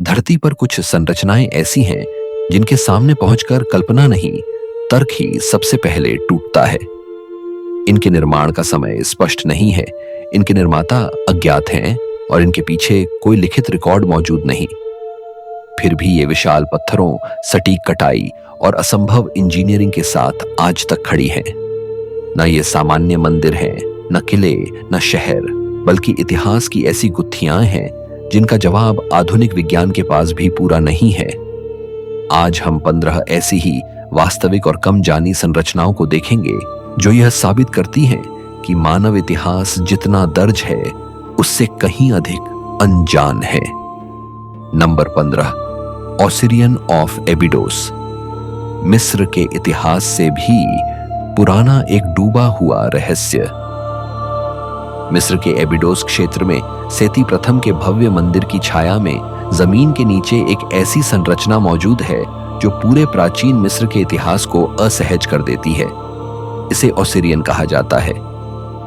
धरती पर कुछ संरचनाएं ऐसी हैं जिनके सामने पहुंचकर कल्पना नहीं, तर्क ही सबसे पहले टूटता है। इनके निर्माण का समय स्पष्ट नहीं है, इनके निर्माता अज्ञात हैं और इनके पीछे कोई लिखित रिकॉर्ड मौजूद नहीं। फिर भी ये विशाल पत्थरों, सटीक कटाई और असंभव इंजीनियरिंग के साथ आज तक खड़ी हैं। न ये सामान्य मंदिर हैं, न किले, न शहर, बल्कि इतिहास की ऐसी गुत्थियां हैं जिनका जवाब आधुनिक विज्ञान के पास भी पूरा नहीं है। आज हम 15 ऐसी ही वास्तविक और कम जानी संरचनाओं को देखेंगे जो यह साबित करती हैं कि मानव इतिहास जितना दर्ज है उससे कहीं अधिक अनजान है। Number 15, Osirion of Abydos. मिस्र के इतिहास से भी पुराना एक डूबा हुआ रहस्य। मिस्र के एबिडोस क्षेत्र में सेती प्रथम के भव्य मंदिर की छाया में जमीन के नीचे एक ऐसी संरचना मौजूद है जो पूरे प्राचीन मिस्र के इतिहास को असहज कर देती है। इसे ओसिरियन कहा जाता है।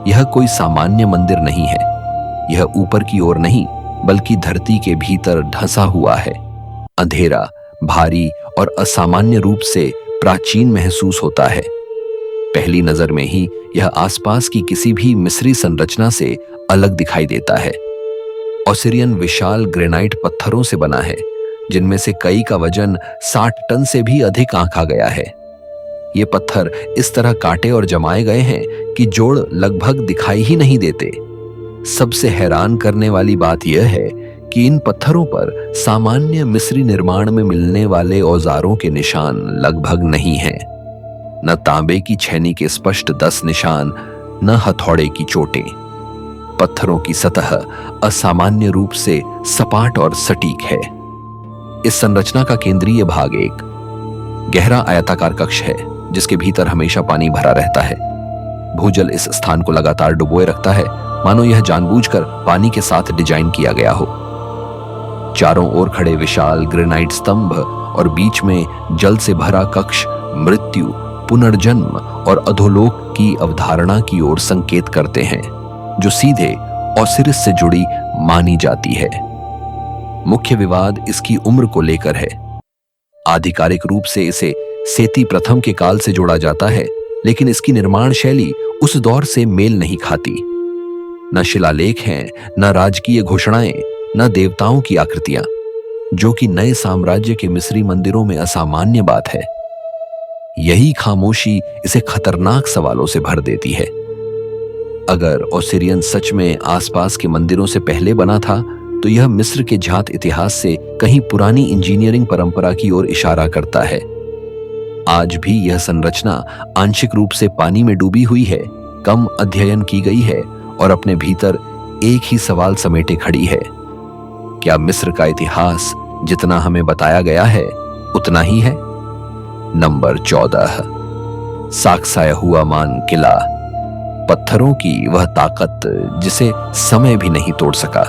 यह कोई सामान्य मंदिर नहीं है। यह ऊपर की ओर नहीं बल्कि धरती के भीतर धंसा हुआ है। अंधेरा, भारी और असामान्य रूप से प्राचीन महसूस होता है। पहली नजर में ही यह आसपास की किसी भी मिस्री संरचना से अलग दिखाई देता है। ओसिरियन विशाल ग्रेनाइट पत्थरों से बना है जिनमें से कई का वजन 60 टन से भी अधिक आंका गया है। ये पत्थर इस तरह काटे और जमाए गए हैं कि जोड़ लगभग दिखाई ही नहीं देते। सबसे हैरान करने वाली बात यह है कि इन पत्थरों पर सामान्य मिस्री निर्माण में मिलने वाले औजारों के निशान लगभग नहीं हैं। न तांबे की छैनी के स्पष्ट 10 निशान, न हथौड़े की चोटें। पत्थरों की सतह असामान्य रूप से सपाट और सटीक है। इस संरचना का केंद्रीय भाग एक गहरा आयताकार कक्ष है जिसके भीतर हमेशा पानी भरा रहता है। भूजल इस स्थान को लगातार डुबोए रखता है, मानो यह जानबूझकर पानी के साथ डिजाइन किया गया हो। चारों ओर खड़े विशाल ग्रेनाइट स्तंभ और बीच में जल से भरा कक्ष मृत्यु, पुनर्जन्म और अधोलोक की अवधारणा की ओर संकेत करते हैं, जो सीधे ओसिरिस से जुड़ी मानी जाती है। मुख्य विवाद इसकी उम्र को लेकर है। आधिकारिक रूप से इसे सेती प्रथम के काल से जोड़ा जाता है, लेकिन इसकी निर्माण शैली उस दौर से मेल नहीं खाती। न शिलालेख हैं, न राजकीय घोषणाएं, न देवताओं की आकृतियां, जो कि नए साम्राज्य के मिस्री मंदिरों में असामान्य बात है। यही खामोशी इसे खतरनाक सवालों से भर देती है। अगर ओसिरियन सच में आसपास के मंदिरों से पहले बना था, तो यह मिस्र के जात इतिहास से कहीं पुरानी इंजीनियरिंग परंपरा की ओर इशारा करता है। आज भी यह संरचना आंशिक रूप से पानी में डूबी हुई है, कम अध्ययन की गई है और अपने भीतर एक ही सवाल समेटे खड़ी है। क्या मिस्र का इतिहास जितना हमें बताया गया है उतना ही है? नंबर 14, साक्सायहुआमान किला। पत्थरों की वह ताकत जिसे समय भी नहीं तोड़ सका।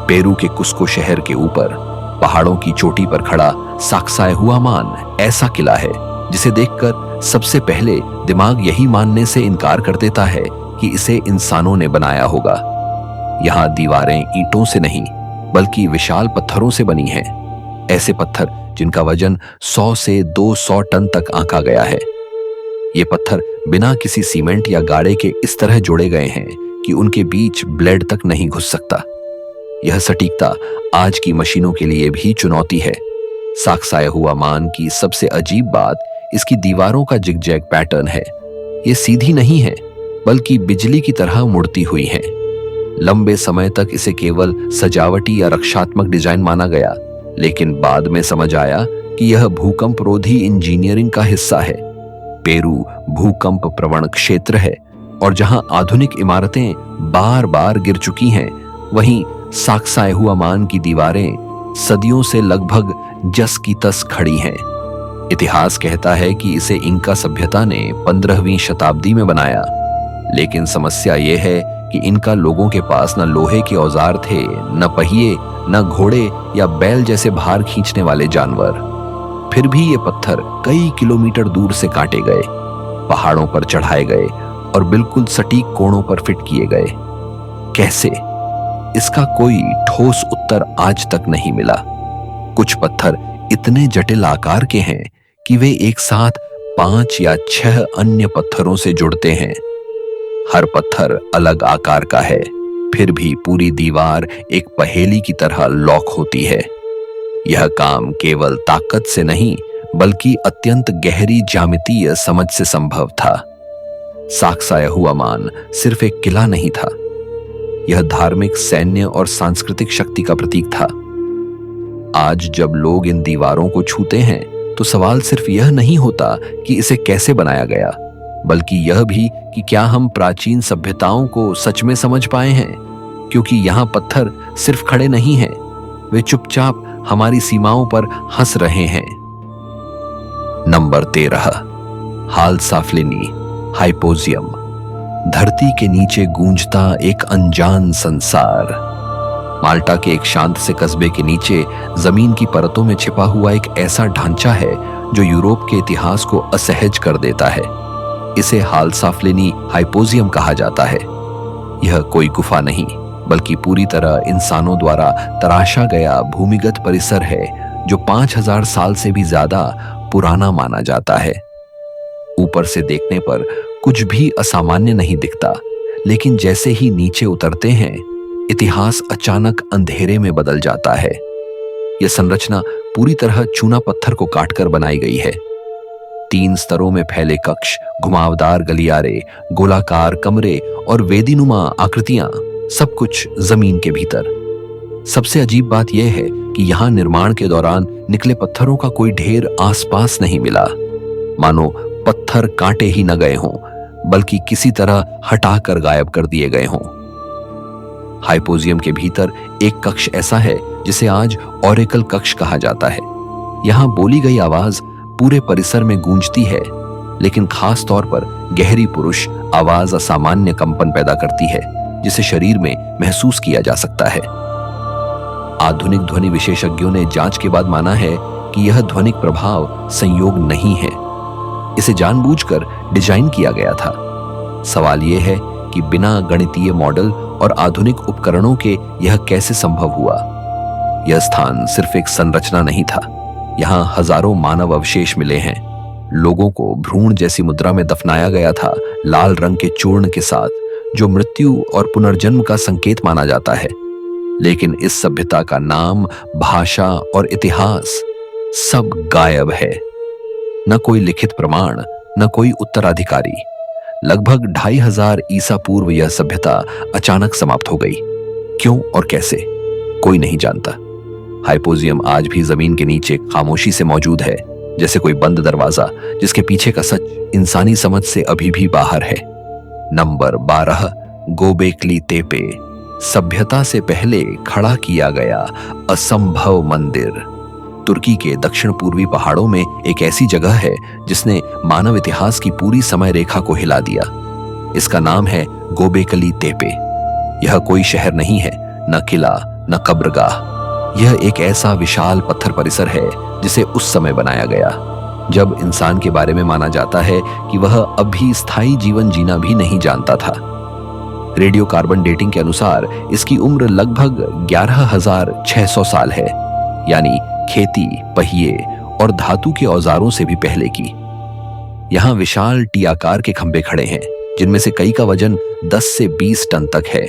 पेरू के कुस्को शहर के ऊपर पहाड़ों की चोटी पर खड़ा साक्सायहुआमान ऐसा किला है जिसे देखकर सबसे पहले दिमाग यही मानने से इनकार कर देता है कि इसे इंसानों ने बनाया होगा। यहाँ दीवारें ईंटों से नहीं बल्कि विशाल पत्थरों से बनी हैं। ऐसे पत्थर जिनका वजन 100 से 200 टन तक आंका गया है। ये पत्थर बिना किसी सीमेंट या गाड़े के इस तरह जोड़े गए हैं कि उनके बीच ब्लेड तक नहीं घुस सकता। यह सटीकता आज की मशीनों के लिए भी चुनौती है। साक्सायहुआमान की सबसे अजीब बात इसकी दीवारों का जिगजैग पैटर्न है। ये सीधी नहीं है बल्कि बिजली की तरह मुड़ती हुई है। लंबे समय तक इसे केवल सजावटी या रक्षात्मक डिजाइन माना गया, लेकिन बाद में समझ आया कि यह भूकंप रोधी इंजीनियरिंग का हिस्सा है। पेरू भूकंप प्रवण क्षेत्र है और जहां आधुनिक इमारतें बार बार गिर चुकी हैं, वहीं साक्सायहुआमान की दीवारें सदियों से लगभग जस की तस खड़ी हैं। इतिहास कहता है कि इसे इंका सभ्यता ने 15वीं शताब्दी में बनाया, लेकिन समस्या यह है कि इनका लोगों के पास न लोहे के औजार थे, न पहिए, न घोड़े या बैल जैसे भार खींचने वाले जानवर। फिर भी ये पत्थर कई किलोमीटर दूर से काटे गए, पहाड़ों पर चढ़ाए गए और बिल्कुल सटीक कोणों पर फिट किए गए। कैसे? इसका कोई ठोस उत्तर आज तक नहीं मिला। कुछ पत्थर इतने जटिल आकार के हैं कि वे एक साथ 5 या 6 अन्य पत्थरों से जुड़ते हैं। हर पत्थर अलग आकार का है, फिर भी पूरी दीवार एक पहेली की तरह लॉक होती है। यह काम केवल ताकत से नहीं बल्कि अत्यंत गहरी ज्यामितीय समझ से संभव था। साक्सा यहुआमान सिर्फ एक किला नहीं था, यह धार्मिक, सैन्य और सांस्कृतिक शक्ति का प्रतीक था। आज जब लोग इन दीवारों को छूते हैं तो सवाल सिर्फ यह नहीं होता कि इसे कैसे बनाया गया, बल्कि यह भी कि क्या हम प्राचीन सभ्यताओं को सच में समझ पाए हैं, क्योंकि यहां पत्थर सिर्फ खड़े नहीं हैं, वे चुपचाप हमारी सीमाओं पर हंस रहे हैं। नंबर 13, हाल साफलिनी हाइपोजियम। धरती के नीचे गूंजता एक अनजान संसार। माल्टा के एक शांत से कस्बे के नीचे जमीन की परतों में छिपा हुआ एक ऐसा ढांचा है जो यूरोप के इतिहास को असहज कर देता है। इसे हाल साफलिनी हाइपोजियम कहा जाता है। यह कोई गुफा नहीं बल्कि पूरी तरह इंसानों द्वारा तराशा गया भूमिगत परिसर है जो 5000 साल से भी ज्यादा पुराना माना जाता है। ऊपर से देखने पर कुछ भी असामान्य नहीं दिखता, लेकिन जैसे ही नीचे उतरते हैं इतिहास अचानक अंधेरे में बदल जाता है। यह संरचना पूरी तरह चूना पत्थर को काटकर बनाई गई है। 3 स्तरों में फैले कक्ष, घुमावदार गलियारे, गोलाकार कमरे और वेदीनुमा आकृतियां, सब कुछ जमीन के भीतर। सबसे अजीब बात यह है कि यहां निर्माण के दौरान निकले पत्थरों का कोई ढेर आसपास नहीं मिला, मानो पत्थर काटे ही न गए हों, बल्कि किसी तरह हटाकर गायब कर दिए गए हों। हाइपोजियम के भीतर एक कक्ष ऐसा है जिसे आज ओरेकल कक्ष कहा जाता है। यहां बोली गई आवाज पूरे परिसर में गूंजती है, लेकिन खास तौर पर गहरी पुरुष आवाज असामान्य कंपन पैदा करती है जिसे शरीर में महसूस किया जा सकता है। आधुनिक ध्वनि विशेषज्ञों ने जांच के बाद माना है कि यह ध्वनिक प्रभाव संयोग नहीं है, इसे जानबूझकर डिजाइन किया गया था। सवाल यह है कि बिना गणितीय मॉडल और आधुनिक उपकरणों के यह कैसे संभव हुआ। यह स्थान सिर्फ एक संरचना नहीं था, यहां हजारों मानव अवशेष मिले हैं। लोगों को भ्रूण जैसी मुद्रा में दफनाया गया था, लाल रंग के चूर्ण के साथ, जो मृत्यु और पुनर्जन्म का संकेत माना जाता है। लेकिन इस सभ्यता का नाम, भाषा और इतिहास सब गायब है। न कोई लिखित प्रमाण, न कोई उत्तराधिकारी। लगभग 2500 ईसा पूर्व यह सभ्यता अचानक समाप्त हो गई। क्यों और कैसे, कोई नहीं जानता। हाइपोजियम आज भी जमीन के नीचे खामोशी से मौजूद है, जैसे कोई बंद दरवाजा जिसके पीछे का सच इंसानी समझ से अभी भी बाहर है। Number 12, Gobekli तेपे। सभ्यता से पहले खड़ा किया गया असंभव मंदिर। तुर्की के दक्षिण पूर्वी पहाड़ों में एक ऐसी जगह है जिसने मानव इतिहास की पूरी समय रेखा को हिला दिया। इसका नाम है गोबेकली तेपे। यह कोई शहर नहीं है, न किला, न कब्रगाह। यह एक ऐसा विशाल पत्थर परिसर है जिसे उस समय बनाया गया जब इंसान के बारे में माना जाता है कि वह अभी स्थायी जीवन जीना भी नहीं जानता था। रेडियो कार्बन डेटिंग के अनुसार इसकी उम्र लगभग 11,600 साल है, यानी खेती, पहिए और धातु के औजारों से भी पहले की। यहां विशाल टी आकार के खंभे खड़े हैं, जिनमें से कई का वजन 10 से 20 टन तक है।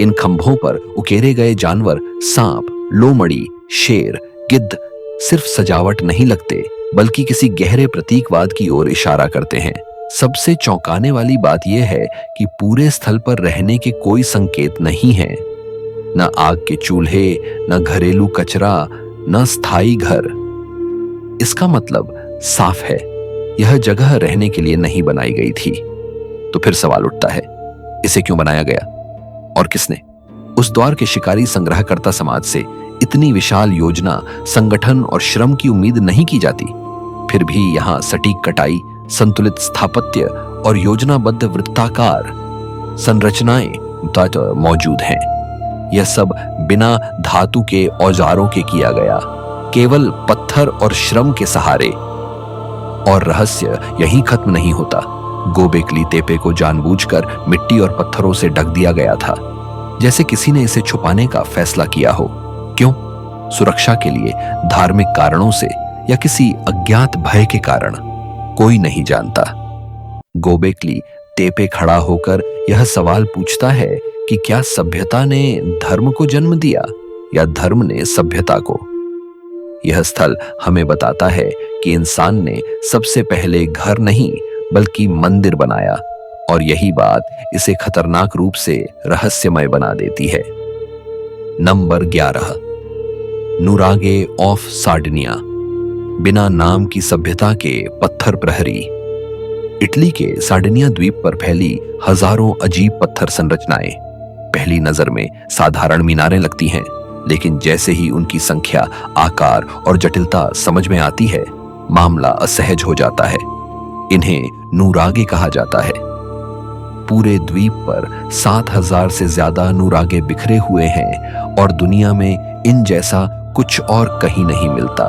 इन खंभों पर उकेरे गए जानवर, सांप, लोमड़ी, शेर, गिद्ध सिर्फ सजावट नहीं लगते, बल्कि किसी गहरे प्रतीकवाद की ओर इशारा करते हैं। सबसे चौंकाने वाली बात यह है कि पूरे स्थल पर रहने के कोई संकेत नहीं है। न आग के चूल्हे, न घरेलू कचरा, न स्थायी घर। इसका मतलब साफ है, यह जगह रहने के लिए नहीं बनाई गई थी। तो फिर सवाल उठता है, इसे क्यों बनाया गया और किसने? उस दौर के शिकारी संग्रहकर्ता समाज से इतनी विशाल योजना, संगठन और श्रम की उम्मीद नहीं की जाती। फिर भी यहां सटीक कटाई, संतुलित स्थापत्य और योजनाबद्ध वृत्ताकार संरचनाएं मौजूद हैं। यह सब बिना धातु के औजारों के किया गया, केवल पत्थर और श्रम के सहारे। और रहस्य यहीं खत्म नहीं होता। गोबेकली तेपे को जानबूझकर मिट्टी और पत्थरों से ढक दिया गया था। जैसे किसी ने इसे छुपाने का फैसला किया हो। क्यों? सुरक्षा के लिए, धार्मिक कारणों से, या किसी अज्ञात भय के कारण? कोई नहीं जानता। गोबेकली टेपे खड़ा होकर यह सवाल पूछता है कि क्या सभ्यता ने धर्म को जन्म दिया या धर्म ने सभ्यता को? यह स्थल हमें बताता है कि इंसान ने सबसे पहले घर नहीं बल्कि मंदिर बनाया, और यही बात इसे खतरनाक रूप से रहस्यमय बना देती है। नंबर 11, नुरागे ऑफ सार्डिनिया, बिना नाम की सभ्यता के पत्थर प्रहरी। इटली के सार्डिनिया द्वीप पर फैली हजारों अजीब पत्थर संरचनाएं पहली नजर में साधारण मीनारें लगती हैं, लेकिन जैसे ही उनकी संख्या, आकार और जटिलता समझ में आती है, मामला असहज हो जाता है। इन्हें नूरागे कहा जाता है। पूरे द्वीप पर 7000 से ज्यादा नूरागे बिखरे हुए हैं और दुनिया में इन जैसा कुछ और कहीं नहीं मिलता।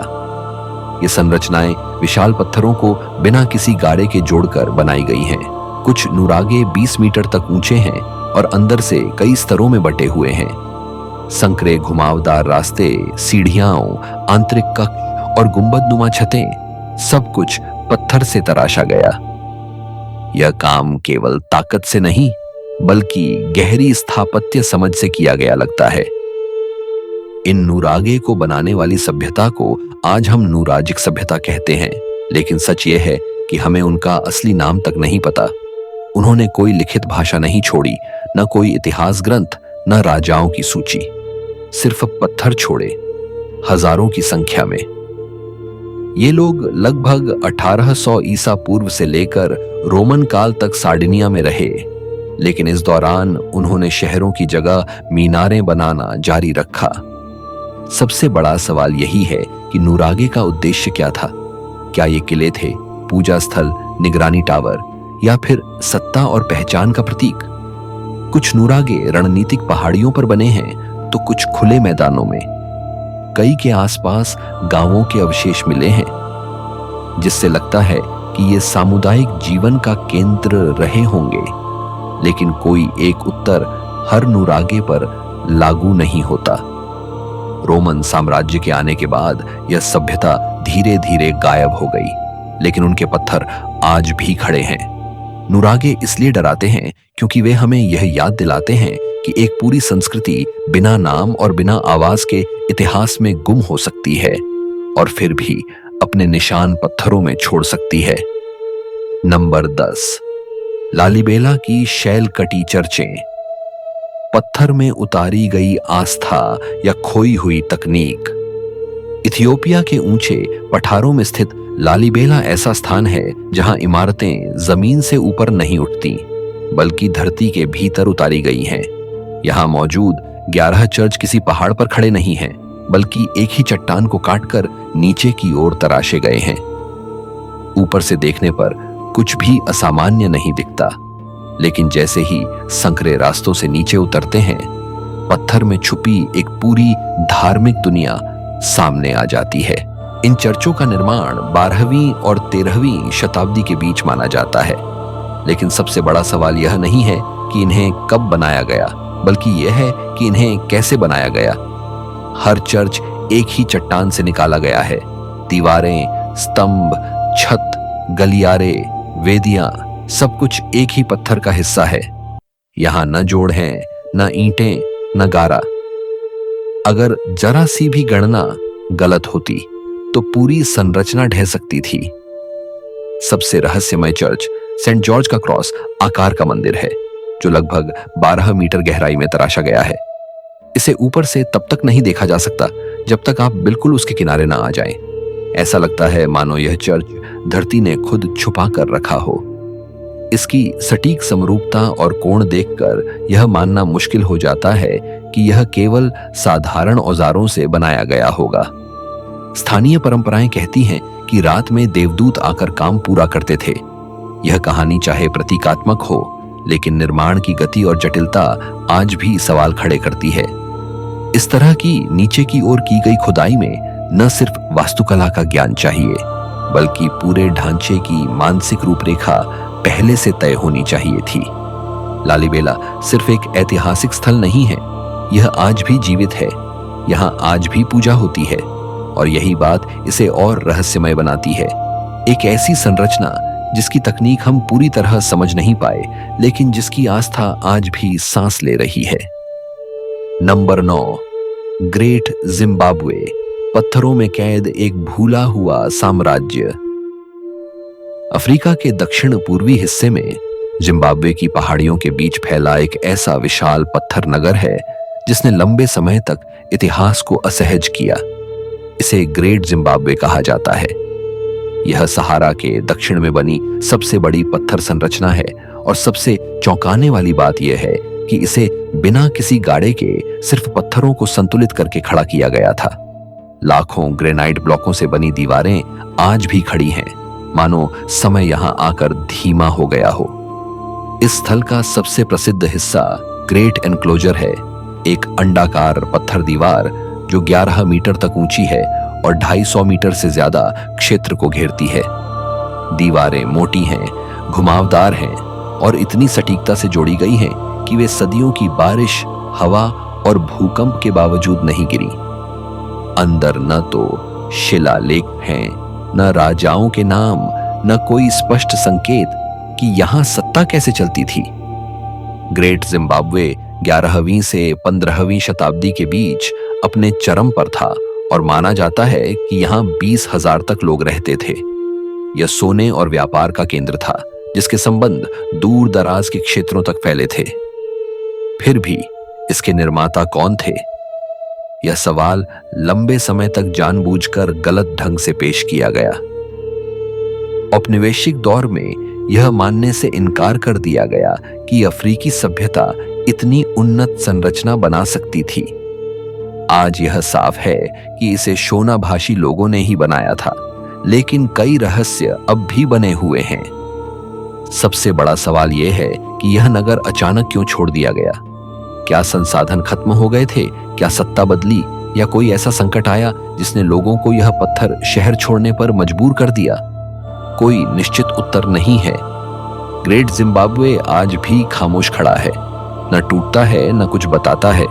ये संरचनाएं विशाल पत्थरों को बिना किसी गाड़े के जोड़कर बनाई गई हैं। कुछ नूरागे 20 मीटर तक ऊंचे हैं और अंदर से कई स्तरों में बटे हुए हैं। संकरे घुमावदार रास्ते, सीढ़ियां, आंतरिक कक्ष और गुंबदनुमा छतें, सब कुछ पत्थर से तराशा गया। यह काम केवल ताकत से नहीं बल्कि गहरी स्थापत्य समझ से किया गया लगता है। इन नूरागे को बनाने वाली सभ्यता को आज हम नूराजिक सभ्यता कहते हैं, लेकिन सच यह है कि हमें उनका असली नाम तक नहीं पता। उन्होंने कोई लिखित भाषा नहीं छोड़ी, न कोई इतिहास ग्रंथ, न राजाओं की सूची। सिर्फ पत्थर छोड़े, हजारों की संख्या में। ये लोग लगभग 1800 ईसा पूर्व से लेकर रोमन काल तक सार्डिनिया में रहे, लेकिन इस दौरान उन्होंने शहरों की जगह मीनारें बनाना जारी रखा। सबसे बड़ा सवाल यही है कि नूरागे का उद्देश्य क्या था? क्या ये किले थे, पूजा स्थल, निगरानी टावर, या फिर सत्ता और पहचान का प्रतीक? कुछ नूरागे रणनीतिक पहाड़ियों पर बने हैं तो कुछ खुले मैदानों में। कई के आसपास गांवों के अवशेष मिले हैं, जिससे लगता है कि ये सामुदायिक जीवन का केंद्र रहे होंगे। लेकिन कोई एक उत्तर हर नूरागे पर लागू नहीं होता। रोमन साम्राज्य के आने के बाद यह सभ्यता धीरे धीरे गायब हो गई, लेकिन उनके पत्थर आज भी खड़े हैं। नूरागे इसलिए डराते हैं क्योंकि वे हमें यह याद दिलाते हैं कि एक पूरी संस्कृति बिना नाम और बिना आवाज के इतिहास में गुम हो सकती है और फिर भी अपने निशान पत्थरों में छोड़ सकती है। नंबर 10, लालीबेला की शैल कटी चर्चें। पत्थर में उतारी गई आस्था या खोई हुई तकनीक। इथियोपिया के ऊंचे पठारों में स्थित लालीबेला ऐसा स्थान है जहां इमारतें जमीन से ऊपर नहीं उठती बल्कि धरती के भीतर उतारी गई हैं। यहां मौजूद 11 चर्च किसी पहाड़ पर खड़े नहीं हैं बल्कि एक ही चट्टान को काटकर नीचे की ओर तराशे गए हैं। ऊपर से देखने पर कुछ भी असामान्य नहीं दिखता, लेकिन जैसे ही संकरे रास्तों से नीचे उतरते हैं, पत्थर में छुपी एक पूरी धार्मिक दुनिया सामने आ जाती है। इन चर्चों का निर्माण 12वीं और 13वीं शताब्दी के बीच माना जाता है, लेकिन सबसे बड़ा सवाल यह नहीं है कि इन्हें कब बनाया गया, बल्कि यह है कि इन्हें कैसे बनाया गया। हर चर्च एक ही चट्टान से निकाला गया है। दीवारें, स्तंभ, छत, गलियारे, वेदियां, सब कुछ एक ही पत्थर का हिस्सा है। यहां न जोड़ हैं, न ईंटें, न गारा। अगर जरा सी भी गणना गलत होती तो पूरी संरचना ढह सकती थी। सबसे रहस्यमय चर्च सेंट जॉर्ज का क्रॉस आकार का मंदिर है, जो लगभग 12 मीटर गहराई में तराशा गया है। इसे ऊपर से तब तक नहीं देखा जा सकता जब तक आप बिल्कुल उसके किनारे ना आ जाएं। ऐसा लगता है मानो यह चर्च धरती ने खुद छुपा कर रखा हो। इसकी सटीक समरूपता और कोण देखकर यह मानना मुश्किल हो जाता है कि यह केवल साधारण औजारों से बनाया गया होगा। स्थानीय परंपराएं कहती हैं कि रात में देवदूत आकर काम पूरा करते थे। यह कहानी चाहे प्रतीकात्मक हो, लेकिन निर्माण की गति और जटिलता आज भी सवाल खड़े करती है। इस तरह की नीचे की ओर की गई खुदाई में न सिर्फ वास्तुकला का ज्ञान चाहिए, बल्कि पूरे ढांचे की मानसिक रूपरेखा पहले से तय होनी चाहिए थी। लालीबेला सिर्फ एक ऐतिहासिक स्थल नहीं है, यह आज भी जीवित है। यहाँ आज भी पूजा होती है और यही बात इसे और रहस्यमय बनाती है। एक ऐसी संरचना जिसकी तकनीक हम पूरी तरह समझ नहीं पाए, लेकिन जिसकी आस्था आज भी सांस ले रही है। नंबर 9, ग्रेट जिम्बाब्वे, पत्थरों में कैद एक भूला हुआ साम्राज्य। अफ्रीका के दक्षिण पूर्वी हिस्से में जिम्बाब्वे की पहाड़ियों के बीच फैला एक ऐसा विशाल पत्थर नगर है जिसने लंबे समय तक इतिहास को असहज किया। इसे ग्रेट जिम्बाब्वे कहा जाता है। यह सहारा के दक्षिण में बनी सबसे बड़ी पत्थर संरचना है और सबसे चौंकाने वाली बात यह है कि इसे बिना किसी गाड़े के सिर्फ पत्थरों को संतुलित करके खड़ा किया गया था। लाखों ग्रेनाइट ब्लॉकों से बनी दीवारें आज भी खड़ी हैं, मानो समय यहां आकर धीमा हो गया हो। इस स्थल का सबसे प्रसिद्ध हिस्सा ग्रेट एनक्लोजर है, एक अंडाकार पत्थर दीवार जो 11 मीटर तक ऊंची है और 250 मीटर से ज्यादा क्षेत्र को घेरती है। दीवारें मोटी हैं, घुमावदार हैं और इतनी सटीकता से जोड़ी गई हैं कि वे सदियों की बारिश, हवा और भूकंप के बावजूद नहीं गिरी। अंदर न तो शिलालेख हैं, न राजाओं के नाम, न कोई स्पष्ट संकेत कि यहां सत्ता कैसे चलती थी। ग्रेट जिम्बाब्वे 11वीं से 15वीं शताब्दी के बीच अपने चरम पर था और माना जाता है कि यहां 20,000 तक लोग रहते थे। यह सोने और व्यापार का केंद्र था जिसके संबंध दूर दराज के क्षेत्रों तक फैले थे। फिर भी इसके निर्माता कौन थे? यह सवाल लंबे समय तक जानबूझकर गलत ढंग से पेश किया गया। औपनिवेशिक दौर में यह मानने से इनकार कर दिया गया कि अफ्रीकी सभ्यता इतनी उन्नत संरचना बना सकती थी। आज यह साफ है कि इसे शोना भाषी लोगों ने ही बनाया था, लेकिन कई रहस्य अब भी बने हुए हैं। सबसे बड़ा सवाल यह है कि यह नगर अचानक क्यों छोड़ दिया गया? क्या संसाधन खत्म हो गए थे? क्या सत्ता बदली या कोई ऐसा संकट आया जिसने लोगों को यह पत्थर शहर छोड़ने पर मजबूर कर दिया? कोई निश्चित उत्तर नहीं है। ग्रेट जिम्बाब्वे आज भी खामोश खड़ा है, न टूटता है न कुछ बताता है।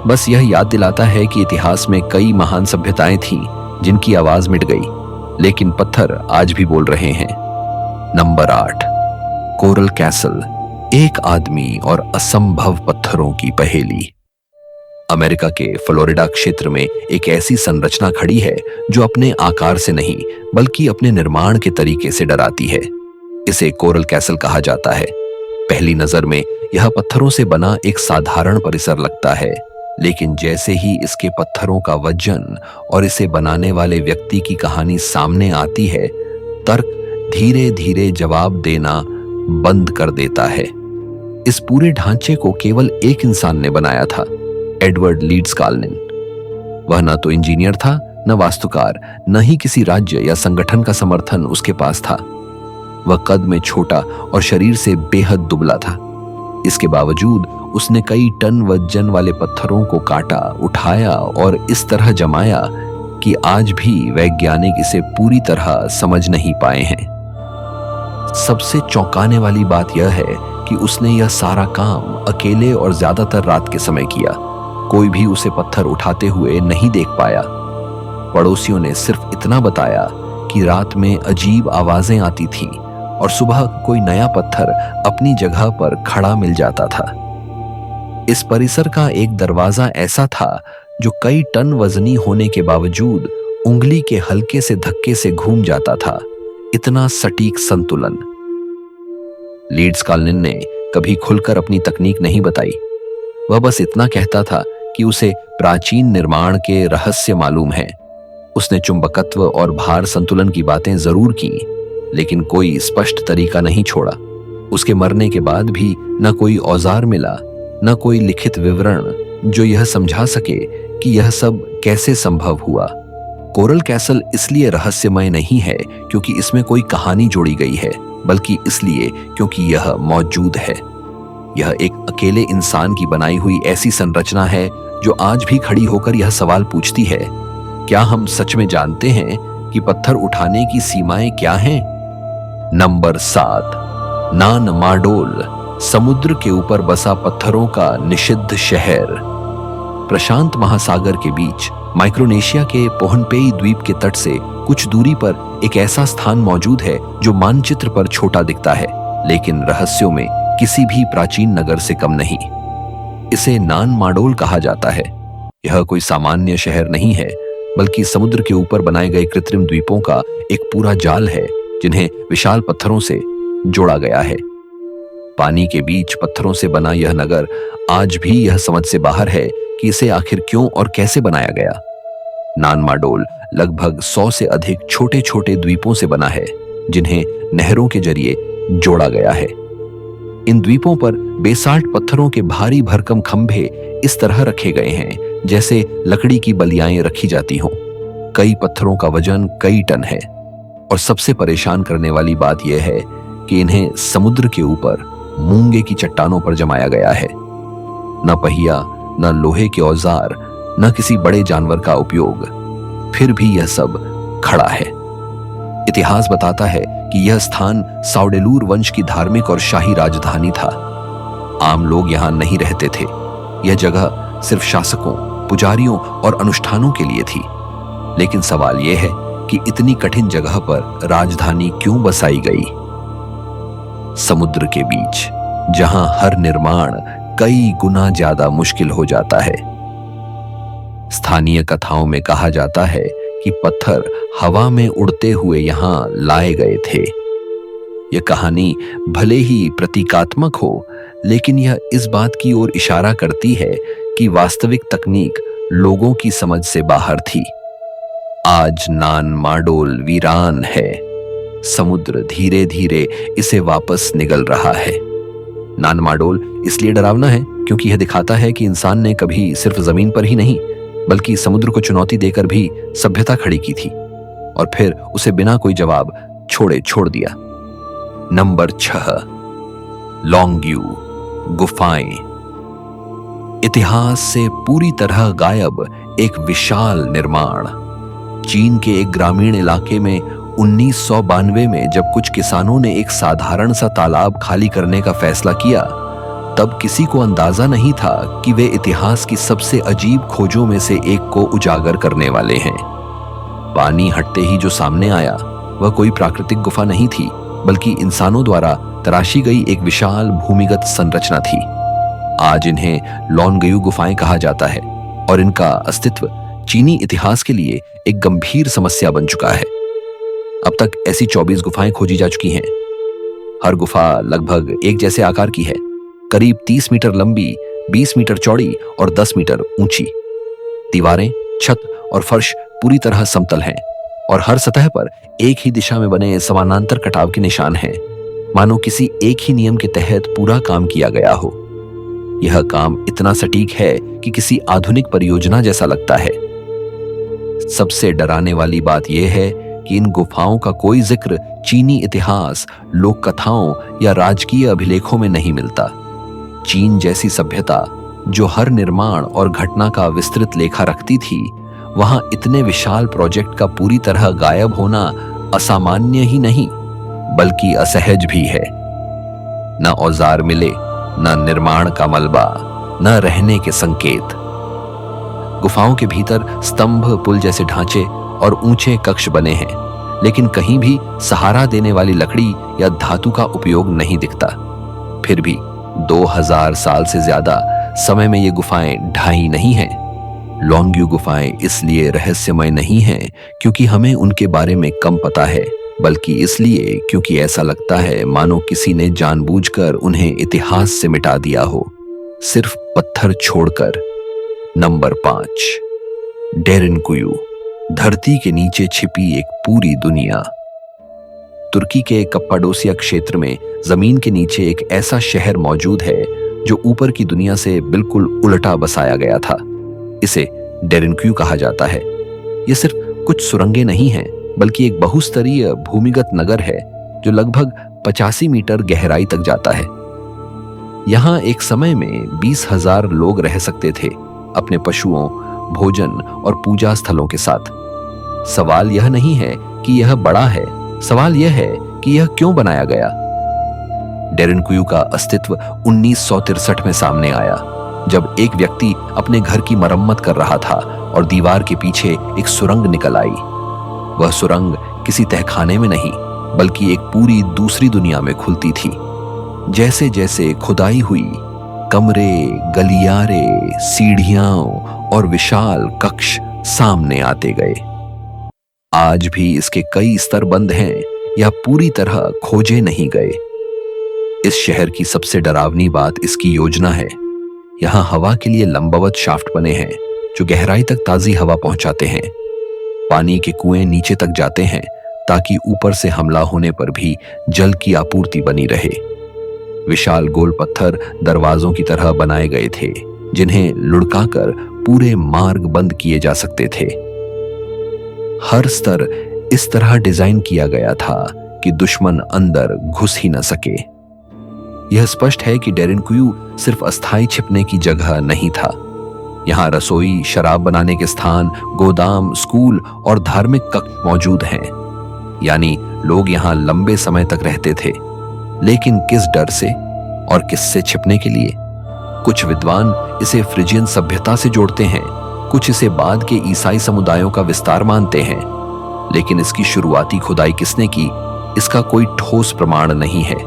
बस यह याद दिलाता है कि इतिहास में कई महान सभ्यताएं थीं जिनकी आवाज मिट गई, लेकिन पत्थर आज भी बोल रहे हैं। नंबर 8, कोरल कैसल, एक आदमी और असंभव पत्थरों की पहेली। अमेरिका के फ्लोरिडा क्षेत्र में एक ऐसी संरचना खड़ी है जो अपने आकार से नहीं बल्कि अपने निर्माण के तरीके से डराती है। इसे कोरल कैसल कहा जाता है। पहली नजर में यह पत्थरों से बना एक साधारण परिसर लगता है, लेकिन जैसे ही इसके पत्थरों का वजन और इसे बनाने वाले व्यक्ति की कहानी सामने आती है, तर्क धीरे धीरे जवाब देना बंद कर देता है। इस पूरे ढांचे को केवल एक इंसान ने बनाया था, एडवर्ड लीड्स काल्निन। वह न तो इंजीनियर था, न वास्तुकार, न ही किसी राज्य या संगठन का समर्थन उसके पास था। वह कद में छोटा और शरीर से बेहद दुबला था। इसके बावजूद उसने कई टन वजन वाले पत्थरों को काटा, उठाया और इस तरह जमाया कि आज भी वैज्ञानिक इसे पूरी तरह समझ नहीं पाए हैं। सबसे चौंकाने वाली बात यह है कि उसने यह सारा काम अकेले और ज्यादातर रात के समय किया। कोई भी उसे पत्थर उठाते हुए नहीं देख पाया। पड़ोसियों ने सिर्फ इतना बताया कि रात में अजीब आवाजें आती थीं और सुबह कोई नया पत्थर अपनी जगह पर खड़ा मिल जाता था। इस परिसर का एक दरवाजा ऐसा था जो कई टन वजनी होने के बावजूद उंगली के हल्के से धक्के से घूम जाता था। इतना सटीक संतुलन। लीड्स काल्निन ने कभी खुलकर अपनी तकनीक नहीं बताई। वह बस इतना कहता था कि उसे प्राचीन निर्माण के रहस्य मालूम हैं। उसने चुंबकत्व और भार संतुलन की बातें जरूर की, लेकिन कोई स्पष्ट तरीका नहीं छोड़ा। उसके मरने के बाद भी न कोई औजार मिला, न कोई लिखित विवरण जो यह समझा सके कि यह सब कैसे संभव हुआ। कोरल कैसल इसलिए रहस्यमय नहीं है क्योंकि इसमें कोई कहानी जोड़ी गई है, बल्कि इसलिए क्योंकि यह मौजूद है। यह एक अकेले इंसान की बनाई हुई ऐसी संरचना है जो आज भी खड़ी होकर यह सवाल पूछती है, क्या हम सच में जानते हैं कि पत्थर उठाने की सीमाएं क्या हैं? नंबर 7, नान माडोल, समुद्र के ऊपर बसा पत्थरों का निषिद्ध शहर। प्रशांत महासागर के बीच माइक्रोनेशिया के पोहनपेई द्वीप के तट से कुछ दूरी पर एक ऐसा स्थान मौजूद है जो मानचित्र पर छोटा दिखता है, लेकिन रहस्यों में किसी भी प्राचीन नगर से कम नहीं। इसे नान माडोल कहा जाता है। यह कोई सामान्य शहर नहीं है, बल्कि समुद्र के ऊपर बनाए गए कृत्रिम द्वीपों का एक पूरा जाल है, जिन्हें विशाल पत्थरों से जोड़ा गया है। पानी के बीच पत्थरों से बना यह नगर आज भी यह समझ से बाहर है कि इसे आखिर क्यों और कैसे बनाया गया। नान माडोल लगभग 100 से अधिक छोटे छोटे द्वीपों से बना है, जिन्हें नहरों के जरिए जोड़ा गया है। इन द्वीपों पर बेसाल्ट पत्थरों के भारी भरकम खंभे इस तरह रखे गए हैं जैसे लकड़ी की बलियाएं रखी जाती हों। कई पत्थरों का वजन कई टन है, और सबसे परेशान करने वाली बात यह है कि इन्हें समुद्र के ऊपर मूंगे की चट्टानों पर जमाया गया है। न पहिया, न लोहे के औजार, न किसी बड़े जानवर का उपयोग, फिर भी यह सब खड़ा है। इतिहास बताता है कि यह स्थान साउडेलूर वंश की धार्मिक और शाही राजधानी था। आम लोग यहां नहीं रहते थे। यह जगह सिर्फ शासकों, पुजारियों और अनुष्ठानों के लिए थी। लेकिन सवाल यह है कि इतनी कठिन जगह पर राजधानी क्यों बसाई गई? समुद्र के बीच, जहां हर निर्माण कई गुना ज्यादा मुश्किल हो जाता है। स्थानीय कथाओं में कहा जाता है कि पत्थर हवा में उड़ते हुए यहां लाए गए थे। यह कहानी भले ही प्रतीकात्मक हो, लेकिन यह इस बात की ओर इशारा करती है कि वास्तविक तकनीक लोगों की समझ से बाहर थी। आज नान माडोल वीरान है। समुद्र धीरे धीरे इसे वापस निगल रहा है। नान माडोल इसलिए डरावना है क्योंकि यह दिखाता है कि इंसान ने कभी सिर्फ जमीन पर ही नहीं, बल्कि समुद्र को चुनौती देकर भी सभ्यता खड़ी की थी, और फिर उसे बिना कोई जवाब छोड़ दिया। नंबर 6, लॉन्ग्यू गुफाएं। इतिहास से पूरी तरह गायब एक विशाल निर्माण। चीन के एक ग्रामीण इलाके में 1992 में जब कुछ किसानों ने एक साधारण सा तालाब खाली करने का फैसला किया, तब किसी को अंदाजा नहीं था कि वे इतिहास की सबसे अजीब खोजों में से एक को उजागर करने वाले हैं। पानी हटते ही जो सामने आया वह कोई प्राकृतिक गुफा नहीं थी, बल्कि इंसानों द्वारा तराशी गई एक विशाल भूमिगत संरचना थी। आज इन्हें लॉन्गयू गुफाएं कहा जाता है, और इनका अस्तित्व चीनी इतिहास के लिए एक गंभीर समस्या बन चुका है। अब तक ऐसी 24 गुफाएं खोजी जा चुकी हैं। हर गुफा लगभग एक जैसे आकार की है, करीब 30 मीटर लंबी, 20 मीटर चौड़ी और 10 मीटर ऊंची। दीवारें, छत और फर्श पूरी तरह समतल हैं, और हर सतह पर एक ही दिशा में बने समानांतर कटाव के निशान हैं, मानो किसी एक ही नियम के तहत पूरा काम किया गया हो। यह काम इतना सटीक है कि किसी आधुनिक परियोजना जैसा लगता है। सबसे डराने वाली बात यह है कि इन गुफाओं का कोई जिक्र चीनी इतिहास, लोक कथाओं या राजकीय अभिलेखों में नहीं मिलता। चीन जैसी सभ्यता जो हर निर्माण और घटना का विस्तृत लेखा रखती थी, वहां इतने विशाल प्रोजेक्ट का पूरी तरह गायब होना असामान्य ही नहीं, बल्कि असहज भी है। न औजार मिले, न निर्माण का मलबा, न रहने के संकेत। गुफाओं के भीतर स्तंभ, पुल जैसे ढांचे और ऊंचे कक्ष बने हैं, लेकिन कहीं भी सहारा देने वाली लकड़ी या धातु का उपयोग नहीं दिखता। फिर भी 2000 साल से ज्यादा समय में ये गुफाएं ढाई नहीं हैं। लॉन्ग्यू गुफाएं इसलिए रहस्यमय नहीं हैं क्योंकि हमें उनके बारे में कम पता है, बल्कि इसलिए क्योंकि ऐसा लगता है मानो किसी ने जानबूझकर उन्हें इतिहास से मिटा दिया हो, सिर्फ पत्थर छोड़कर। नंबर 5, डेरेनकुयू, धरती के नीचे छिपी एक पूरी दुनिया। तुर्की के कप्पाडोसिया क्षेत्र में जमीन के नीचे एक ऐसा शहर मौजूद है जो ऊपर की दुनिया से बिल्कुल उल्टा बसाया गया था। इसे डेरेनक्यू कहा जाता है। यह सिर्फ कुछ सुरंगें नहीं हैं, बल्कि एक बहुस्तरीय भूमिगत नगर है जो लगभग 85 मीटर गहराई तक जाता है। यहां एक समय में 20,000 लोग रह सकते थे, अपने पशुओं, भोजन और पूजा स्थलों के साथ। सवाल यह नहीं है कि यह बड़ा है, सवाल यह है कि यह क्यों बनाया गया। डेरेनकुयू का अस्तित्व 1963 में सामने आया, जब एक व्यक्ति अपने घर की मरम्मत कर रहा था और दीवार के पीछे एक सुरंग निकल आई। वह सुरंग किसी तहखाने में नहीं, बल्कि एक पूरी दूसरी दुनिया में खुलती थी। जैसे जैसे खुदाई हुई, कमरे, गलियारे, सीढ़ियां और विशाल कक्ष सामने आते गए। आज भी इसके कई स्तर बंद हैं या पूरी तरह खोजे नहीं गए। इस शहर की सबसे डरावनी बात इसकी योजना है। यहाँ हवा के लिए लंबवत शाफ्ट बने हैं जो गहराई तक ताजी हवा पहुंचाते हैं। पानी के कुएं नीचे तक जाते हैं ताकि ऊपर से हमला होने पर भी जल की आपूर्ति बनी रहे। विशाल गोल पत्थर दरवाजों की तरह बनाए गए थे, जिन्हें लुढ़काकर पूरे मार्ग बंद किए जा सकते थे। हर स्तर इस तरह डिजाइन किया गया था कि दुश्मन अंदर घुस ही न सके। यह स्पष्ट है कि डेरेनकुयू सिर्फ अस्थायी छिपने की जगह नहीं था। यहाँ रसोई, शराब बनाने के स्थान, गोदाम, स्कूल और धार्मिक कक्ष मौजूद हैं। यानी लोग यहाँ लंबे समय तक रहते थे, लेकिन किस डर से और किससे छिपने के लिए? कुछ विद्वान इसे फ्रिजियन सभ्यता से जोड़ते हैं, कुछ इसे बाद के ईसाई समुदायों का विस्तार मानते हैं। लेकिन इसकी शुरुआती खुदाई किसने की, इसका कोई ठोस प्रमाण नहीं है।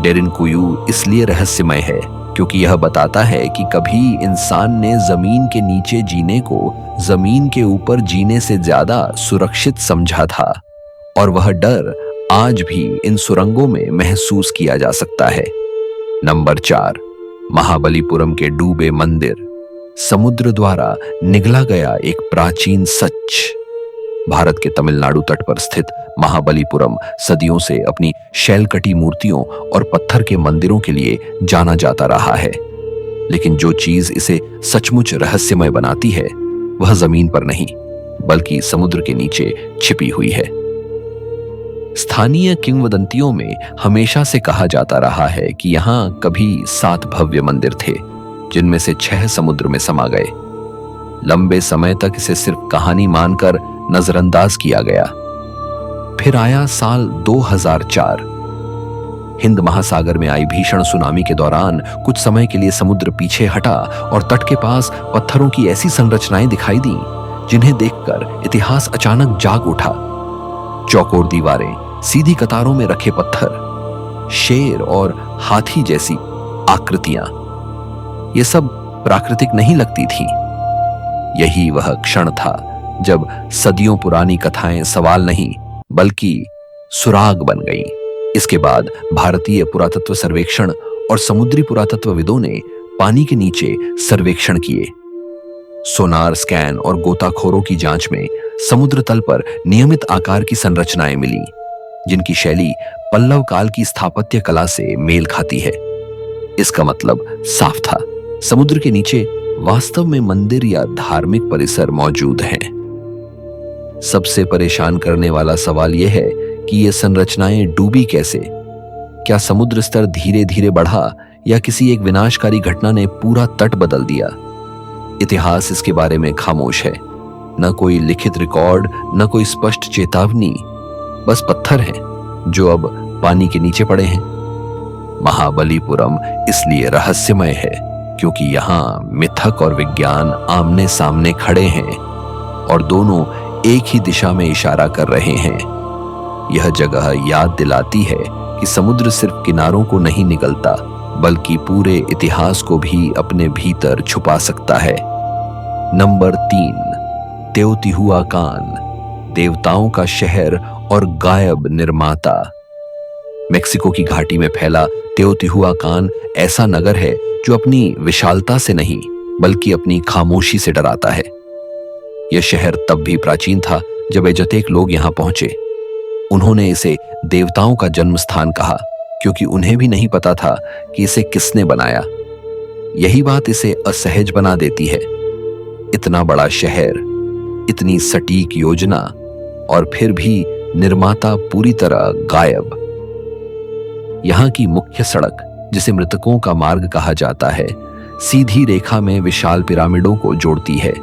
डेरेनकुयू इसलिए रहस्यमय है क्योंकि यह बताता है कि कभी इंसान ने जमीन के नीचे जीने को जमीन के ऊपर जीने से ज्यादा सुरक्षित समझा था, और वह डर आज भी इन सुरंगों में महसूस किया जा सकता है। नंबर 4, महाबलीपुरम के डूबे मंदिर। समुद्र द्वारा निगला गया एक प्राचीन सच। भारत के तमिलनाडु तट पर स्थित महाबलीपुरम सदियों से अपनी शैलकटी मूर्तियों और पत्थर के मंदिरों के लिए जाना जाता रहा है। लेकिन जो चीज इसे सचमुच रहस्यमय बनाती है, वह जमीन पर नहीं, बल्कि समुद्र के नीचे छिपी हुई है। स्थानीय किंवदंतियों में हमेशा से कहा जाता रहा है कि यहाँ कभी 7 भव्य मंदिर थे, जिनमें से 6 समुद्र में समा गए। लंबे समय तक इसे सिर्फ कहानी मानकर नजरअंदाज किया गया। फिर आया साल 2004। हिंद महासागर में आई भीषण सुनामी के दौरान कुछ समय के लिए समुद्र पीछे हटा और तट के पास पत्थरों की ऐसी संरचनाएं दिखाई दी जिन्हें देखकर इतिहास अचानक जाग उठा। चौकोर दीवारें, सीधी कतारों में रखे पत्थर, शेर और हाथी जैसी आकृतियां, ये सब प्राकृतिक नहीं लगती थी। यही वह क्षण था जब सदियों पुरानी कथाएं सवाल नहीं बल्कि सुराग बन गईं। इसके बाद भारतीय पुरातत्व सर्वेक्षण और समुद्री पुरातत्वविदों ने पानी के नीचे सर्वेक्षण किए। सोनार स्कैन और गोताखोरों की जांच में समुद्र तल पर नियमित आकार की संरचनाएं मिली, जिनकी शैली पल्लव काल की स्थापत्य कला से मेल खाती है। इसका मतलब साफ था, समुद्र के नीचे वास्तव में मंदिर या धार्मिक परिसर मौजूद हैं। सबसे परेशान करने वाला सवाल यह है कि ये संरचनाएं डूबी कैसे? क्या समुद्र स्तर धीरे धीरे बढ़ा या किसी एक विनाशकारी घटना ने पूरा तट बदल दिया? इतिहास इसके बारे में खामोश है। न कोई लिखित रिकॉर्ड, न कोई स्पष्ट चेतावनी, बस पत्थर हैं जो अब पानी के नीचे पड़े हैं। महाबलीपुरम इसलिए रहस्यमय है क्योंकि यहाँ मिथक और विज्ञान आमने सामने खड़े हैं और दोनों एक ही दिशा में इशारा कर रहे हैं। यह जगह याद दिलाती है कि समुद्र सिर्फ किनारों को नहीं निगलता, बल्कि पूरे इतिहास को भी अपने भीतर छुपा सकता है। नंबर 3, तेओतिहुआकान, देवताओं का शहर और गायब निर्माता। मेक्सिको की घाटी में फैला तेओतिहुआकान ऐसा नगर है जो अपनी विशालता से नहीं बल्कि अपनी खामोशी से डराता है। यह शहर तब भी प्राचीन था जब अजटेक लोग यहां पहुंचे। उन्होंने इसे देवताओं का जन्म स्थान कहा क्योंकि उन्हें भी नहीं पता था कि इसे किसने बनाया। यही बात इसे असहज बना देती है। इतना बड़ा शहर, इतनी सटीक योजना, और फिर भी निर्माता पूरी तरह गायब। यहां की मुख्य सड़क, जिसे मृतकों का मार्ग कहा जाता है, सीधी रेखा में विशाल पिरामिडों को जोड़ती है।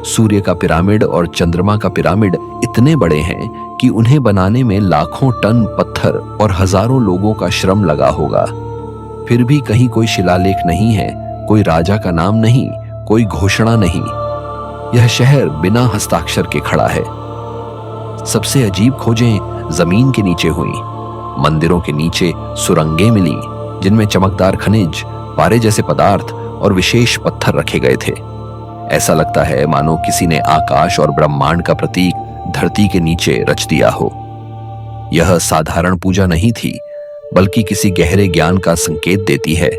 सूर्य का पिरामिड और चंद्रमा का पिरामिड इतने बड़े हैं कि उन्हें बनाने में लाखों टन पत्थर और हजारों लोगों का श्रम लगा होगा। फिर भी कहीं कोई शिलालेख नहीं है, कोई राजा का नाम नहीं, कोई घोषणा नहीं। यह शहर बिना हस्ताक्षर के खड़ा है। सबसे अजीब खोजें जमीन के नीचे हुई। मंदिरों के नीचे सुरंगें मिली जिनमें चमकदार खनिज, पारे जैसे पदार्थ और विशेष पत्थर रखे गए थे। ऐसा लगता है मानो किसी ने आकाश और ब्रह्मांड का प्रतीक धरती के नीचे रच दिया हो। यह साधारण पूजा नहीं थी, बल्कि किसी गहरे ज्ञान का संकेत देती है।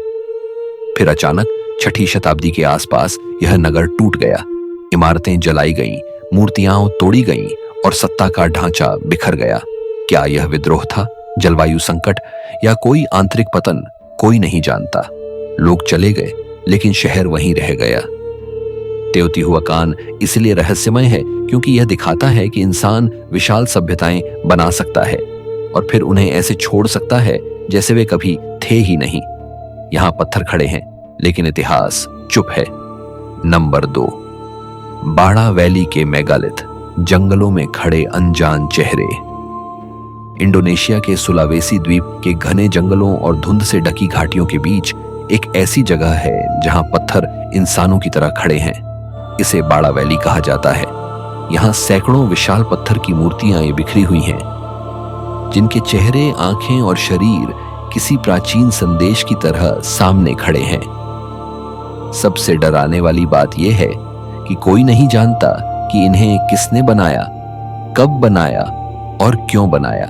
फिर अचानक 6ठी शताब्दी के आसपास यह नगर टूट गया। इमारतें जलाई गईं, मूर्तियां तोड़ी गईं और सत्ता का ढांचा बिखर गया। क्या यह विद्रोह था, जलवायु संकट या कोई आंतरिक पतन? कोई नहीं जानता। लोग चले गए, लेकिन शहर वहीं रह गया। तेओतिहुआकान इसलिए रहस्यमय है क्योंकि यह दिखाता है कि इंसान विशाल सभ्यताएं बना सकता है और फिर उन्हें ऐसे छोड़ सकता है जैसे वे कभी थे ही नहीं। यहां पत्थर खड़े हैं, लेकिन इतिहास चुप है। नंबर 2, बाड़ा वैली के मेगालिथ, जंगलों में खड़े अनजान चेहरे। इंडोनेशिया के सुलावेसी द्वीप के घने जंगलों और धुंध से ढकी घाटियों के बीच एक ऐसी जगह है जहां पत्थर इंसानों की तरह खड़े हैं। इसे बाड़ा वैली कहा जाता है। यहां सैकड़ों विशाल पत्थर की मूर्तियां बिखरी हुई हैं, जिनके चेहरे, आंखें और शरीर किसी प्राचीन संदेश की तरह सामने खड़े हैं। सबसे डराने वाली बात यह है कि कोई नहीं जानता कि इन्हें किसने बनाया, कब बनाया और क्यों बनाया।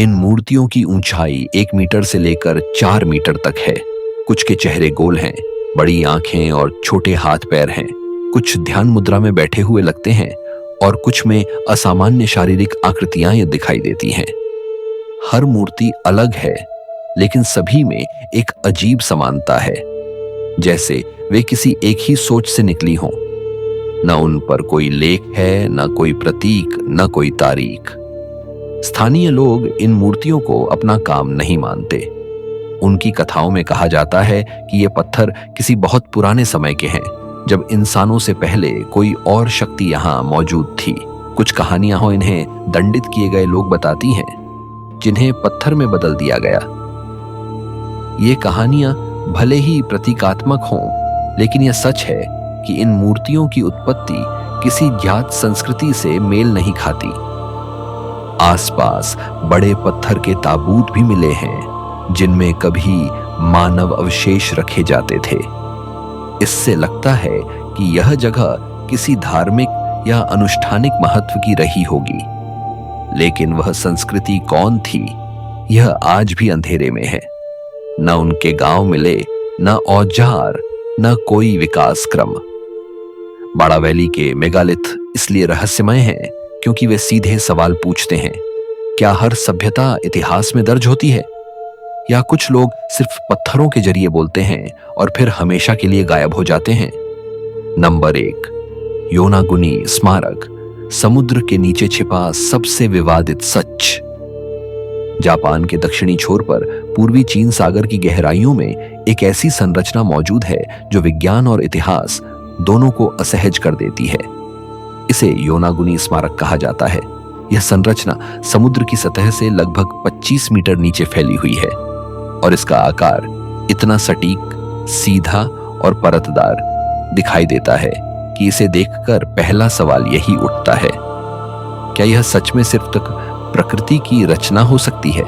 इन मूर्तियों की ऊंचाई 1 मीटर से लेकर 4 मीटर तक है। कुछ के चेहरे गोल हैं, बड़ी आंखें और छोटे हाथ पैर हैं। कुछ ध्यान मुद्रा में बैठे हुए लगते हैं और कुछ में असामान्य शारीरिक आकृतियां दिखाई देती हैं। हर मूर्ति अलग है, लेकिन सभी में एक अजीब समानता है, जैसे वे किसी एक ही सोच से निकली हों। न उन पर कोई लेख है, न कोई प्रतीक, न कोई तारीख। स्थानीय लोग इन मूर्तियों को अपना काम नहीं मानते। उनकी कथाओं में कहा जाता है कि ये पत्थर किसी बहुत पुराने समय के हैं, जब इंसानों से पहले कोई और शक्ति यहां मौजूद थी। कुछ कहानियां इन्हें दंडित किए गए लोग बताती हैं, जिन्हें पत्थर में बदल दिया गया। ये कहानियां भले ही प्रतीकात्मक हों, लेकिन यह सच है कि इन मूर्तियों की उत्पत्ति किसी ज्ञात संस्कृति से मेल नहीं खाती। आसपास बड़े पत्थर के ताबूत भी मिले हैं, जिनमें कभी मानव अवशेष रखे जाते थे। इससे लगता है कि यह जगह किसी धार्मिक या अनुष्ठानिक महत्व की रही होगी, लेकिन वह संस्कृति कौन थी, यह आज भी अंधेरे में है। न उनके गांव मिले, न औजार, न कोई विकास क्रम। बाड़ा वैली के मेगालिथ इसलिए रहस्यमय हैं क्योंकि वे सीधे सवाल पूछते हैं। क्या हर सभ्यता इतिहास में दर्ज होती है, या कुछ लोग सिर्फ पत्थरों के जरिए बोलते हैं और फिर हमेशा के लिए गायब हो जाते हैं? नंबर 1, योनागुनी स्मारक, समुद्र के नीचे छिपा सबसे विवादित सच। जापान के दक्षिणी छोर पर पूर्वी चीन सागर की गहराइयों में एक ऐसी संरचना मौजूद है जो विज्ञान और इतिहास दोनों को असहज कर देती है। इसे योनागुनी स्मारक कहा जाता है। यह संरचना समुद्र की सतह से लगभग 25 मीटर नीचे फैली हुई है और इसका आकार इतना सटीक, सीधा और परतदार दिखाई देता है कि इसे देखकर पहला सवाल यही उठता है, क्या यह सच में सिर्फ तक प्रकृति की रचना हो सकती है?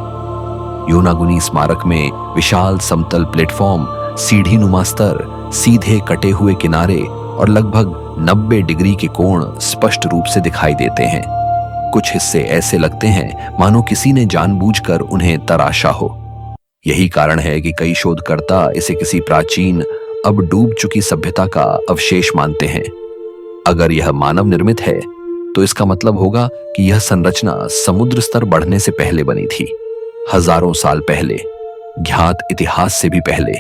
योनागुनी स्मारक में विशाल समतल प्लेटफॉर्म, सीढ़ीनुमा स्तर, सीधे कटे हुए किनारे और लगभग 90 डिग्री के कोण स्पष्ट रूप से दिखाई देते हैं। कुछ हिस्से ऐसे लगते हैं मानो किसी ने जानबूझकर उन्हें तराशा हो। यही कारण है कि कई शोधकर्ता इसे किसी प्राचीन, अब डूब चुकी सभ्यता का अवशेष मानते हैं। अगर यह मानव निर्मित है, तो इसका मतलब होगा कि यह संरचना समुद्र स्तर बढ़ने से पहले बनी थी, हजारों साल पहले, ज्ञात इतिहास से भी पहले।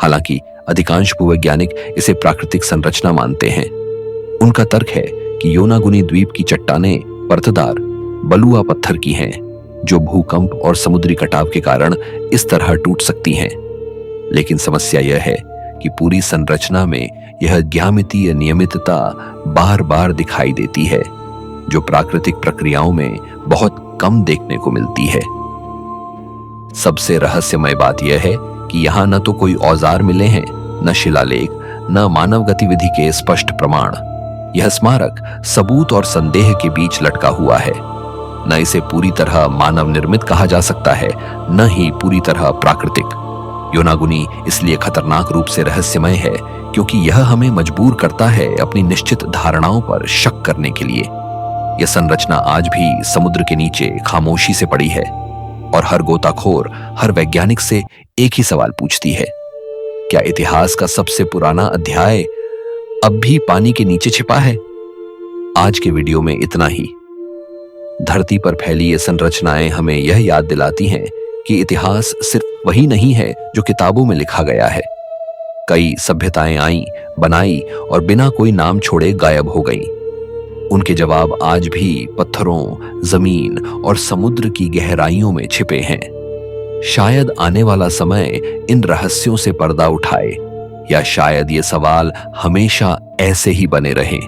हालांकि अधिकांश भूवैज्ञानिक इसे प्राकृतिक संरचना मानते हैं। उनका तर्क है कि योनागुनी द्वीप की चट्टानें परतदार, बलुआ पत्थर की हैं, जो भूकंप और समुद्री कटाव के कारण इस तरह टूट सकती हैं। लेकिन समस्या यह है कि पूरी संरचना में यह ज्यामितीय नियमितता बार बार दिखाई देती है। जो प्राकृतिक प्रक्रियाओं में बहुत कम देखने को मिलती है। सबसे रहस्यमय बात यह है कि यहाँ न तो कोई औजार मिले हैं, न शिलालेख, न मानव गतिविधि के स्पष्ट प्रमाण। यह स्मारक सबूत और संदेह के बीच लटका हुआ है। न इसे पूरी तरह मानव निर्मित कहा जा सकता है, न ही पूरी तरह प्राकृतिक। योनागुनी इसलिए खतरनाक रूप से रहस्यमय है क्योंकि यह हमें मजबूर करता है अपनी निश्चित धारणाओं पर शक करने के लिए। यह संरचना आज भी समुद्र के नीचे खामोशी से पड़ी है और हर गोताखोर, हर वैज्ञानिक से एक ही सवाल पूछती है, क्या इतिहास का सबसे पुराना अध्याय अब भी पानी के नीचे छिपा है? आज के वीडियो में इतना ही। धरती पर फैली ये संरचनाएं हमें यह याद दिलाती हैं कि इतिहास सिर्फ वही नहीं है जो किताबों में लिखा गया है। कई सभ्यताएं आईं, बनाई और बिना कोई नाम छोड़े गायब हो गईं। उनके जवाब आज भी पत्थरों, जमीन और समुद्र की गहराइयों में छिपे हैं। शायद आने वाला समय इन रहस्यों से पर्दा उठाए, या शायद ये सवाल हमेशा ऐसे ही बने रहें।